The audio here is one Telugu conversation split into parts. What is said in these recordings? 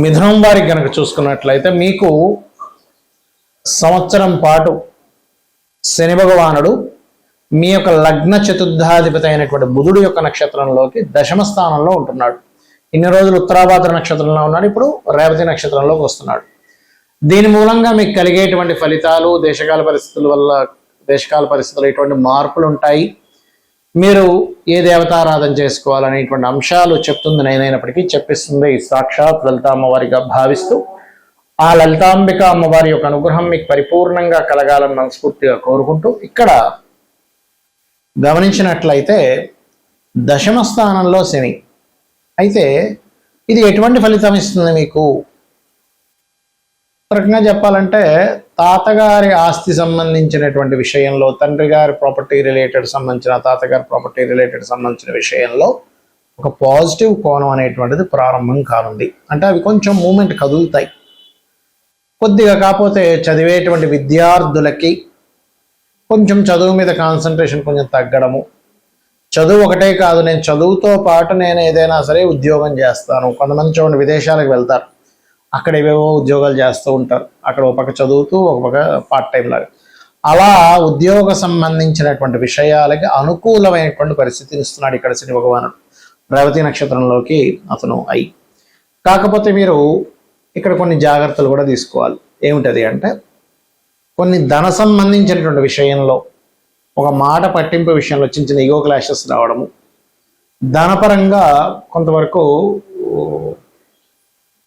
మిథునం వారికి కనుక చూసుకున్నట్లయితే మీకు సంవత్సరం పాటు శని భగవానుడు మీ యొక్క లగ్న చతుర్థాధిపతి అయినటువంటి బుధుడు యొక్క నక్షత్రంలోకి దశమ స్థానంలో ఉంటున్నాడు. ఇన్ని రోజులు ఉత్తరాభాద్ర నక్షత్రంలో ఉన్నాడు, ఇప్పుడు రేవతి నక్షత్రంలోకి వస్తున్నాడు. దీని మూలంగా మీకు కలిగేటువంటి ఫలితాలు దేశకాల పరిస్థితులు ఇటువంటి మార్పులు ఉంటాయి. మీరు ఏ దేవతారాధన చేసుకోవాలనేటువంటి అంశాలు చెప్తుంది నేనైనప్పటికీ చెప్పిస్తుంది సాక్షాత్ లలిత అమ్మవారిగా భావిస్తూ ఆ లలితాంబిక అమ్మవారి యొక్క అనుగ్రహం మీకు పరిపూర్ణంగా కలగాలని మనస్ఫూర్తిగా కోరుకుంటూ ఇక్కడ గమనించినట్లయితే దశమ స్థానంలో శని అయితే ఇది ఎటువంటి ఫలితం ఇస్తుంది మీకు? రకంగా చెప్పాలంటే తాతగారి ఆస్తి సంబంధించినటువంటి విషయంలో, తండ్రి గారి ప్రాపర్టీ రిలేటెడ్ సంబంధించిన, తాతగారి ప్రాపర్టీ రిలేటెడ్ సంబంధించిన విషయంలో ఒక పాజిటివ్ కోణం అనేటువంటిది ప్రారంభం కానుంది. అంటే అవి కొంచెం మూమెంట్ కదులుతాయి కొద్దిగా. కాకపోతే చదివేటువంటి విద్యార్థులకి కొంచెం చదువు మీద కాన్సన్ట్రేషన్ కొంచెం తగ్గడము. చదువు ఒకటే కాదు, నేను చదువుతో పాటు నేను ఏదైనా సరే ఉద్యోగం చేస్తాను. కొంతమంది చూడండి విదేశాలకు వెళ్తారు, అక్కడ ఏవేవో ఉద్యోగాలు చేస్తూ ఉంటారు. అక్కడ ఒక పక్క చదువుతూ ఒక పక్క పార్ట్ టైం లాగా. అలా ఉద్యోగ సంబంధించినటువంటి విషయాలకి అనుకూలమైనటువంటి పరిస్థితిని ఇస్తున్నాడు ఇక్కడ శని భగవానుడు రేవతి నక్షత్రంలోకి అతను అయి. కాకపోతే మీరు ఇక్కడ కొన్ని జాగ్రత్తలు కూడా తీసుకోవాలి. ఏమిటది అంటే, కొన్ని ధన సంబంధించినటువంటి విషయంలో, ఒక మాట పట్టింపు విషయంలో చిన్న చిన్న ఈగో క్లాషెస్ రావడము, ధనపరంగా కొంతవరకు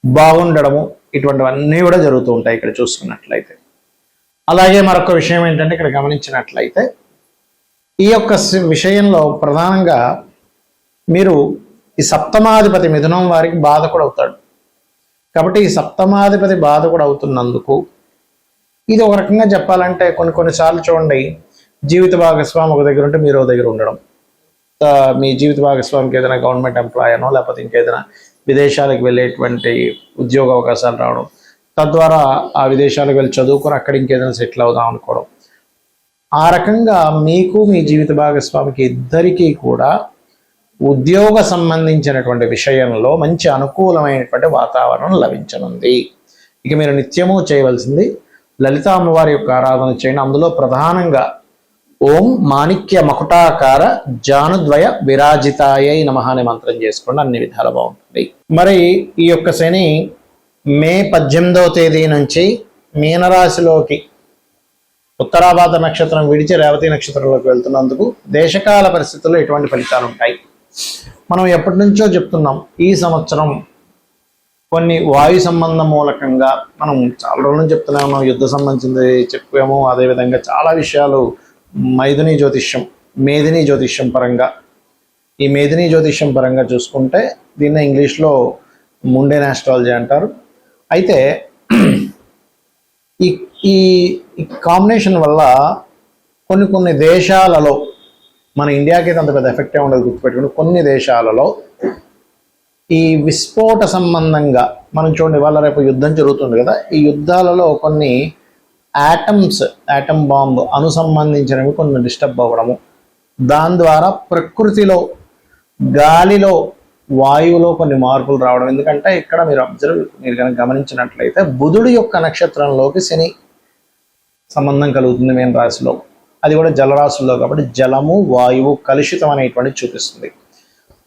బాగుండడము, ఇటువంటివన్నీ కూడా జరుగుతూ ఉంటాయి ఇక్కడ చూసుకున్నట్లయితే. అలాగే మరొక విషయం ఏంటంటే, ఇక్కడ గమనించినట్లయితే ఈ యొక్క విషయంలో ప్రధానంగా మీరు ఈ సప్తమాధిపతి మిథునం వారికి బాధకుడు అవుతాడు. కాబట్టి ఈ సప్తమాధిపతి బాధకుడు అవుతున్నందుకు ఇది ఒక రకంగా చెప్పాలంటే కొన్నిసార్లు చూడండి, జీవిత భాగస్వామి ఒక దగ్గర ఉంటే మీరు ఒక దగ్గర ఉండడం, మీ జీవిత భాగస్వామికి ఏదైనా గవర్నమెంట్ ఎంప్లాయ్ అనో లేకపోతే ఇంకేదైనా విదేశాలకు వెళ్ళేటువంటి ఉద్యోగ అవకాశాలు రావడం, తద్వారా ఆ విదేశాలకు వెళ్ళి చదువుకొని అక్కడ ఇంకేదైనా సెటిల్ అవుదాం అనుకోవడం. ఆ రకంగా మీకు మీ జీవిత భాగస్వామికి ఇద్దరికీ కూడా ఉద్యోగ సంబంధించినటువంటి విషయంలో మంచి అనుకూలమైనటువంటి వాతావరణం లభించనుంది. ఇక మీరు నిత్యము చేయవలసింది లలిత అమ్మవారి యొక్క ఆరాధన చేయండి. అందులో ప్రధానంగా ఓం మాణిక్య మకుటాకార జానుద్వయ విరాజితాయై నమః అనే మంత్రం చేసుకోండి, అన్ని విధాలు బాగుంటుంది. మరి ఈ యొక్క శని మే 18వ తేదీ నుంచి మీనరాశిలోకి ఉత్తరాభాద్ర నక్షత్రం విడిచి రేవతి నక్షత్రంలోకి వెళ్తున్నందుకు దేశకాల పరిస్థితుల్లో ఎటువంటి ఫలితాలు ఉంటాయి మనం ఎప్పటి నుంచో చెప్తున్నాం. ఈ సంవత్సరం కొన్ని వాయు సంబంధం మూలకంగా మనం చాలా రోజుల నుంచి చెప్తూనే ఉన్నాం. యుద్ధ సంబంధించింది చెప్పాము, అదేవిధంగా చాలా విషయాలు మైథుని జ్యోతిష్యం, మేదిని జ్యోతిష్యం పరంగా. ఈ మేదిని జ్యోతిష్యం పరంగా చూసుకుంటే దీన్ని ఇంగ్లీష్లో ముండేన్ ఆస్ట్రాలజీ అంటారు. అయితే ఈ కాంబినేషన్ వల్ల కొన్ని దేశాలలో, మన ఇండియాకి అయితే అంత పెద్ద ఎఫెక్ట్ ఉండదు గుర్తుపెట్టుకుని, కొన్ని దేశాలలో ఈ విస్ఫోట సంబంధంగా మనం చూడండి, వాళ్ళ రేపు యుద్ధం జరుగుతుంది కదా, ఈ యుద్ధాలలో కొన్ని యాటమ్ బాంబు అనుసంబంధించినవి కొన్ని డిస్టర్బ్ అవ్వడము, దాని ద్వారా ప్రకృతిలో గాలిలో వాయువులో కొన్ని మార్పులు రావడం. ఎందుకంటే ఇక్కడ మీరు కనుక గమనించినట్లయితే బుధుడు యొక్క నక్షత్రంలోకి శని సంబంధం కలుగుతుంది మీన రాశిలో, అది కూడా జలరాశుల్లో. కాబట్టి జలము వాయువు కలుషితం అనేటువంటి చూపిస్తుంది.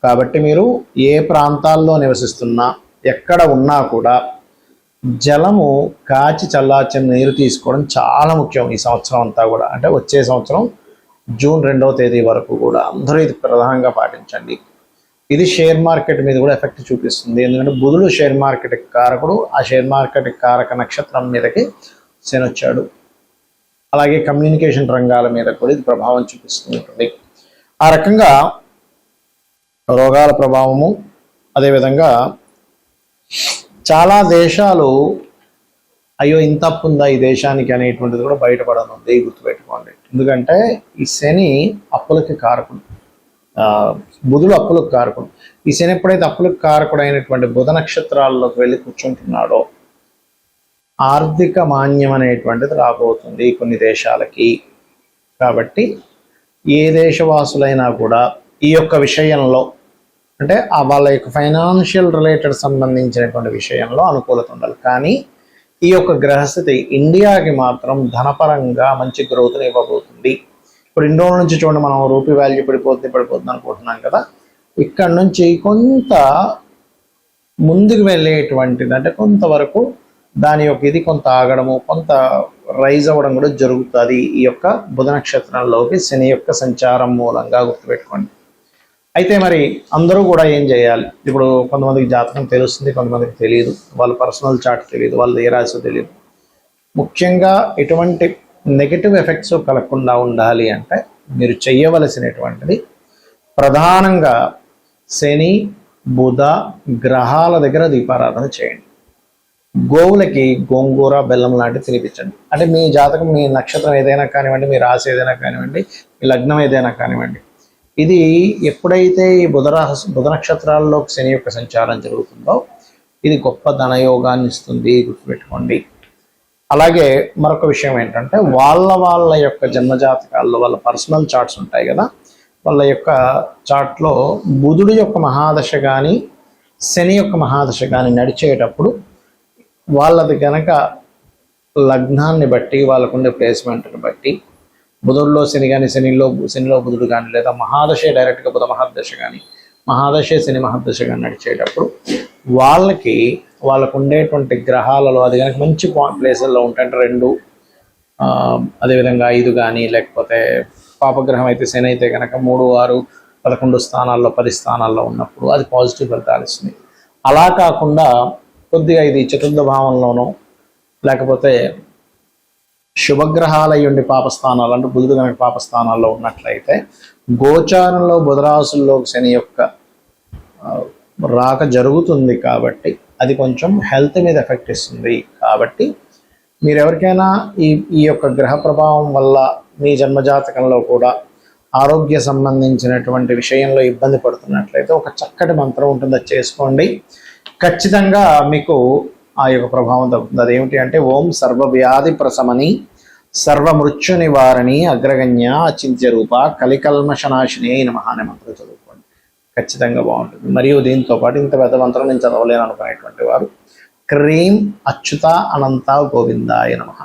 కాబట్టి మీరు ఏ ప్రాంతాల్లో నివసిస్తున్నా ఎక్కడ ఉన్నా కూడా జలము కాచి చల్లార్చిన నీరు తీసుకోవడం చాలా ముఖ్యం ఈ సంవత్సరం అంతా కూడా. అంటే వచ్చే సంవత్సరం జూన్ 2వ తేదీ వరకు కూడా అందరూ ఇది ప్రధానంగా పాటించండి. ఇది షేర్ మార్కెట్ మీద కూడా ఎఫెక్ట్ చూపిస్తుంది. ఎందుకంటే బుధుడు షేర్ మార్కెట్కి కారకుడు, ఆ షేర్ మార్కెట్ కారక నక్షత్రం మీదకి శని వచ్చాడు. అలాగే కమ్యూనికేషన్ రంగాల మీద కూడా ఇది ప్రభావం చూపిస్తుంటుంది. ఆ రకంగా రోగాల ప్రభావము, అదేవిధంగా చాలా దేశాలు అయ్యో ఇంత అప్పు ఉందా ఈ దేశానికి అనేటువంటిది కూడా బయటపడనుంది, గుర్తుపెట్టుకోండి. ఎందుకంటే ఈ శని అప్పులకి కారకుడు, బుధుడు అప్పులకు కారకుడు. ఈ శని ఎప్పుడైతే అప్పులకు కారకుడు అయినటువంటి బుధ నక్షత్రాల్లోకి వెళ్ళి కూర్చుంటున్నాడో ఆర్థిక మాన్యం అనేటువంటిది రాబోతుంది కొన్ని దేశాలకి. కాబట్టి ఏ దేశవాసులైనా కూడా ఈ యొక్క విషయంలో అంటే వాళ్ళ యొక్క ఫైనాన్షియల్ రిలేటెడ్ సంబంధించినటువంటి విషయంలో అనుకూలత ఉండాలి. కానీ ఈ యొక్క గ్రహస్థితి ఇండియాకి మాత్రం ధనపరంగా మంచి గ్రోత్ని ఇవ్వబోతుంది. ఇప్పుడు ఇన్ని రోజుల నుంచి చూడండి, మనం రూపీ వాల్యూ పడిపోతుంది అనుకుంటున్నాం కదా, ఇక్కడ నుంచి కొంత ముందుకు వెళ్ళేటువంటిది, అంటే కొంతవరకు దాని యొక్క ఇది కొంత ఆగడము, కొంత రైజ్ అవ్వడం కూడా జరుగుతుంది ఈ యొక్క బుధ నక్షత్రంలోకి శని యొక్క సంచారం మూలంగా, గుర్తుపెట్టుకోండి. అయితే మరి అందరూ కూడా ఏం చేయాలి? ఇప్పుడు కొంతమందికి జాతకం తెలుస్తుంది, కొంతమందికి తెలియదు, వాళ్ళ పర్సనల్ చార్ట్ తెలియదు, వాళ్ళ ఏ రాశి తెలియదు. ముఖ్యంగా ఎటువంటి నెగటివ్ ఎఫెక్ట్స్ కలగకుండా ఉండాలి అంటే మీరు చేయవలసినటువంటిది ప్రధానంగా శని బుధ గ్రహాల దగ్గర దీపారాధన చేయండి. గోవులకి గోంగూర బెల్లం లాంటివి తినిపించండి. అంటే మీ జాతకం, మీ నక్షత్రం ఏదైనా కానివ్వండి, మీ రాశి ఏదైనా కానివ్వండి, మీ లగ్నం ఏదైనా కానివ్వండి, ఇది ఎప్పుడైతే ఈ బుధ నక్షత్రాల్లోకి శని యొక్క సంచారం జరుగుతుందో ఇది గొప్ప ధనయోగాన్ని ఇస్తుంది, గుర్తుపెట్టుకోండి. అలాగే మరొక విషయం ఏంటంటే వాళ్ళ యొక్క జన్మజాతకాల్లో వాళ్ళ పర్సనల్ చార్ట్స్ ఉంటాయి కదా, వాళ్ళ యొక్క చార్ట్లో బుధుడి యొక్క మహాదశ కానీ శని యొక్క మహాదశ కానీ నడిచేటప్పుడు వాళ్ళది కనుక లగ్నాన్ని బట్టి, వాళ్ళకుండే ప్లేస్మెంట్ని బట్టి, బుధుడిలో శని కానీ శనిలో బుధుడు కానీ, లేదా మహాదశే డైరెక్ట్గా బుధ మహాదశ కానీ మహాదశే శని మహాదశ కానీ నడిచేటప్పుడు వాళ్ళకు ఉండేటువంటి గ్రహాలలో అది కనుక మంచి ప్లేసుల్లో ఉంటాయంటే 2 అదేవిధంగా 5 కానీ, లేకపోతే పాపగ్రహం అయితే శని అయితే కనుక 3, 6, 11 స్థానాల్లో 10 స్థానాల్లో ఉన్నప్పుడు అది పాజిటివ్ ఫలితాలు ఇస్తుంది. అలా కాకుండా కొద్దిగా ఇది చతుర్థ భావంలోనో లేకపోతే శుభగ్రహాలు అయ్యుండి పాపస్థానాలు, అంటే బుధుడు కనుక పాపస్థానాల్లో ఉన్నట్లయితే గోచారంలో బుధరాశుల్లో శని యొక్క రాక జరుగుతుంది కాబట్టి అది కొంచెం హెల్త్ మీద ఎఫెక్ట్ ఇస్తుంది. కాబట్టి మీరు ఎవరికైనా ఈ యొక్క గ్రహ ప్రభావం వల్ల మీ జన్మజాతకంలో కూడా ఆరోగ్య సంబంధించినటువంటి విషయంలో ఇబ్బంది పడుతున్నట్లయితే ఒక చక్కటి మంత్రం ఉంటుంది, అది చేసుకోండి. ఖచ్చితంగా మీకు ఆ యొక్క ప్రభావం తగ్గుతుంది. అదేమిటి అంటే ఓం సర్వవ్యాధి ప్రశమని సర్వమృత్యు నివారణి అగ్రగణ్య అచింత్య రూప కలికల్మషనాశిని నమః అనే మంత్రం చదువుకోండి, ఖచ్చితంగా బాగుంటుంది. మరియు దీంతో పాటు ఇంత పెద్ద మంత్రం నేను చదవలేను అనుకునేటువంటి వారు క్రీం అచ్యుత అనంత గోవిందాయ నమః.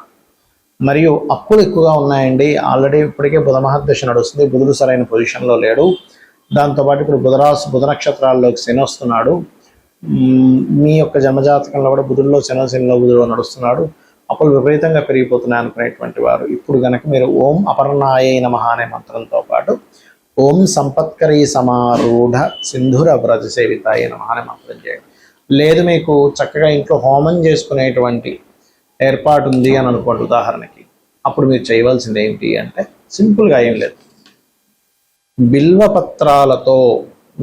మరియు అప్పులు ఎక్కువగా ఉన్నాయండి, ఆల్రెడీ ఇప్పటికే బుధ మహాదశ నడుస్తుంది, బుధుడు సరైన పొజిషన్లో లేడు, దాంతోపాటు ఇప్పుడు బుధ నక్షత్రాల్లోకి శని వస్తున్నాడు, మీ యొక్క జన్మజాతకంలో కూడా బుధుల్లో శనిలో బుధుడు నడుస్తున్నాడు, అప్పులు విపరీతంగా పెరిగిపోతున్నాయి అనుకునేటువంటి వారు ఇప్పుడు గనక మీరు ఓం అపర్ణాయ నమః అనే మంత్రంతో పాటు ఓం సంపత్కరీ సమారూఢ సింధుర వ్రజ సేవితాయ నమః అనే మంత్రం చేయండి. లేదు మీకు చక్కగా ఇంట్లో హోమం చేసుకునేటువంటి ఏర్పాటు ఉంది అని అనుకోండి ఉదాహరణకి, అప్పుడు మీరు చేయవలసింది ఏంటి అంటే సింపుల్గా ఏం లేదు,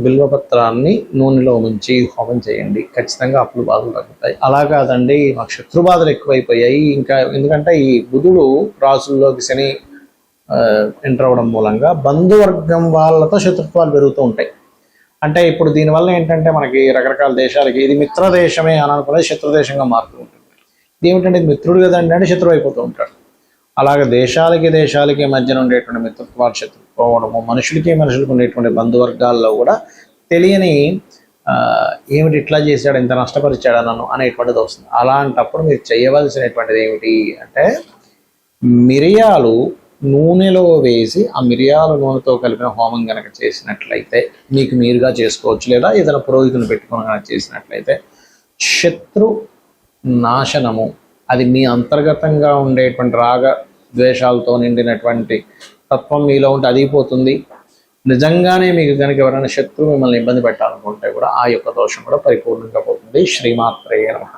బిల్వపత్రాన్ని నూనెలో ముంచి హోమం చేయండి, ఖచ్చితంగా అప్పులు బాధలు తగ్గుతాయి. అలా కాదండి మాకు శత్రు బాధలు ఎక్కువైపోయాయి, ఇంకా ఎందుకంటే ఈ బుధుడు రాసుల్లోకి శని ఎంటర్ అవ్వడం మూలంగా బంధువర్గం వాళ్ళతో శత్రుత్వాలు పెరుగుతూ ఉంటాయి. అంటే ఇప్పుడు దీనివల్ల ఏంటంటే మనకి రకరకాల దేశాలకి ఇది మిత్ర దేశమే అని అనుకునేది శత్రుదేశంగా మారుతూ ఉంటుంది. ఇది ఏమిటంటే మిత్రుడు కదండి అంటే శత్రువు అయిపోతూ ఉంటాడు. అలాగే దేశాలకి మధ్యన ఉండేటువంటి మిత్రత్వాలు శత్రుత్వము, మనుషులకు ఉండేటువంటి బంధువర్గాల్లో కూడా తెలియని ఏమిటి ఇట్లా చేశాడు, ఇంత నష్టపరిచాడు నన్ను అనేటువంటిది వస్తుంది. అలాంటప్పుడు మీరు చేయవలసినటువంటిది ఏమిటి అంటే మిరియాలు నూనెలో వేసి ఆ మిరియాల నూనెతో కలిపిన హోమం కనుక చేసినట్లయితే మీకు మీరుగా చేసుకోవచ్చు, లేదా ఏదైనా పురోహితుని పెట్టుకుని కనుక చేసినట్లయితే శత్రు నాశనము, అది మీ అంతర్గతంగా ఉండేటువంటి రాగ ద్వేషాలతో నిండినటువంటి తత్వం మీలో ఉంటే అదిపోతుంది. నిజంగానే మీకు కనుక ఎవరైనా శత్రువు మిమ్మల్ని ఇబ్బంది పెట్టాలనుకుంటే కూడా ఆ యొక్క దోషం కూడా పరిపూర్ణంగా పోతుంది. శ్రీమాత్రేయ నమః.